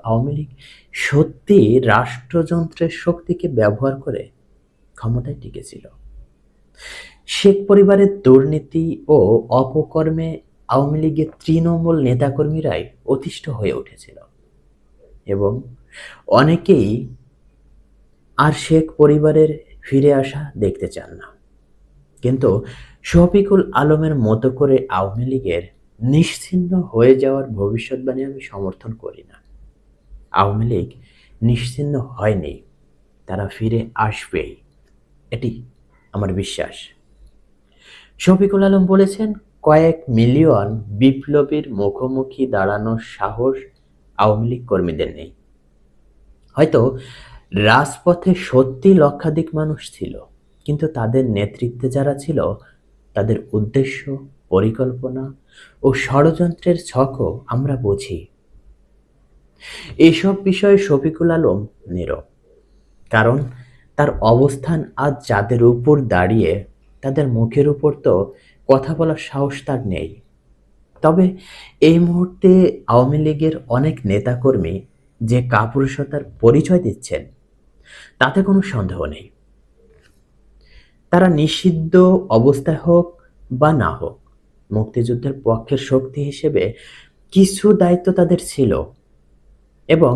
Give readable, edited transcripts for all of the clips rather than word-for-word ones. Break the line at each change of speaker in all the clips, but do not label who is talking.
আওয়ামী লীগ সত্যি রাষ্ট্রযন্ত্রের শক্তিকে ব্যবহার করে ক্ষমতায় টিকেছিল। শেখ পরিবারের দুর্নীতি ও অপকর্মে আওয়ামী লীগের তৃণমূল নেতাকর্মীরাই অতিষ্ঠ হয়ে উঠেছিল এবং অনেকেই আর শেখ পরিবারের ফিরে আসা দেখতে চান না। কিন্তু শফিকুল আলমের মতো করে আওয়ামী লীগের নিশ্চিহ্ন হয়ে যাওয়ার ভবিষ্যৎবাণী আমি সমর্থন করি না। আওয়ামী লীগ নিশ্চিহ্ন হয়নি, তারা ফিরে আসবেই, এটি আমার বিশ্বাস। শফিকুল আলম বলেছেন, কয়েক মিলিয়ন বিপ্লবীর মুখোমুখি দাঁড়ানোর সাহস আওয়ামী লীগ কর্মীদের নেই। হয়তো রাজপথে সত্যি লক্ষাধিক মানুষ ছিল, কিন্তু তাদের নেতৃত্বে যারা ছিল তাদের উদ্দেশ্য, পরিকল্পনা ও ষড়যন্ত্রের ছকও আমরা বুঝি। এসব বিষয়ে শফিকুল আলম নীরব, কারণ তার অবস্থান আজ যাদের উপর দাঁড়িয়ে তাদের মুখের উপর তো কথা বলার সাহস তার নেই। তবে এই মুহূর্তে আওয়ামী লীগের অনেক নেতাকর্মী যে কাপুরুষতার পরিচয় দিচ্ছেন তাতে কোনো সন্দেহ নেই। তারা নিষিদ্ধ অবস্থায় হোক বা না হোক, মুক্তিযুদ্ধের পক্ষের শক্তি হিসেবে কিছু দায়িত্ব তাদের ছিল এবং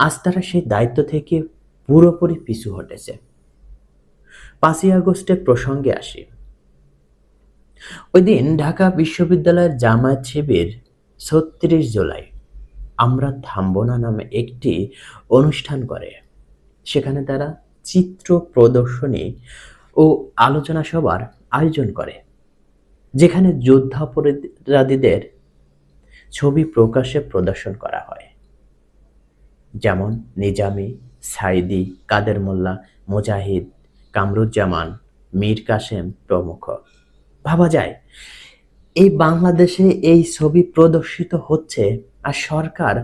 আজ তারা সেই দায়িত্ব থেকে পুরোপুরি পিছু হটেছে। 5ই আগস্টের প্রসঙ্গে আসি। ওই দিন ঢাকা বিশ্ববিদ্যালয়ের জামায়াত শিবির ৩৬ জুলাই আমরা থামবো না নামে একটি অনুষ্ঠান করে। সেখানে তারা চিত্র প্রদর্শনী ও আলোচনা সভার আয়োজন করে, যেখানে যুদ্ধাপরাধীদের ছবি প্রকাশ্যে প্রদর্শন করা হয়, যেমন নিজামী, সাইদি, কাদের মোল্লা, মুজাহিদ, কামরুজ্জামান, মীর কাসেম প্রমুখ। ভাবা যায় এই বাংলাদেশে এই ছবি প্রদর্শিত হচ্ছে আর সরকার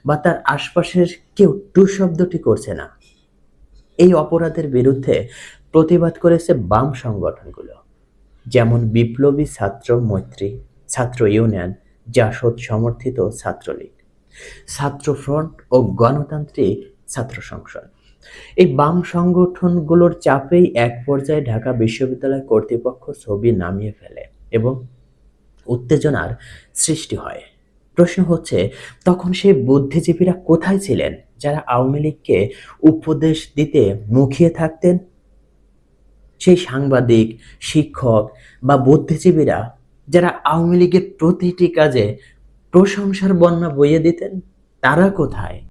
বা তার আশপাশের কেউ টু শব্দটি করছে না। এই অপরাধের বিরুদ্ধে প্রতিবাদ করেছে বাম সংগঠনগুলো, যেমন বিপ্লবী ছাত্র মৈত্রী, ছাত্র ইউনিয়ন, জাসদ সমর্থিত ছাত্রলীগ, ছাত্র ফ্রন্ট ও গণতান্ত্রিক ছাত্র সংসদ। এই বাম সংগঠনগুলোর চাপেই এক পর্যায়ে ঢাকা বিশ্ববিদ্যালয় কর্তৃপক্ষ ছবি নামিয়ে ফেলে এবং উত্তেজনার সৃষ্টি হয়। প্রশ্ন হচ্ছে, তখন সেই বুদ্ধিজীবীরা কোথায় ছিলেন যারা আওয়ামী লীগকে উপদেশ দিতে মুখিয়ে থাকতেন? সেই সাংবাদিক, শিক্ষক বা বুদ্ধিজীবীরা যারা আওয়ামী লীগের প্রতিটি কাজে প্রশংসার বন্যা বইয়ে দিতেন, তারা কোথায়?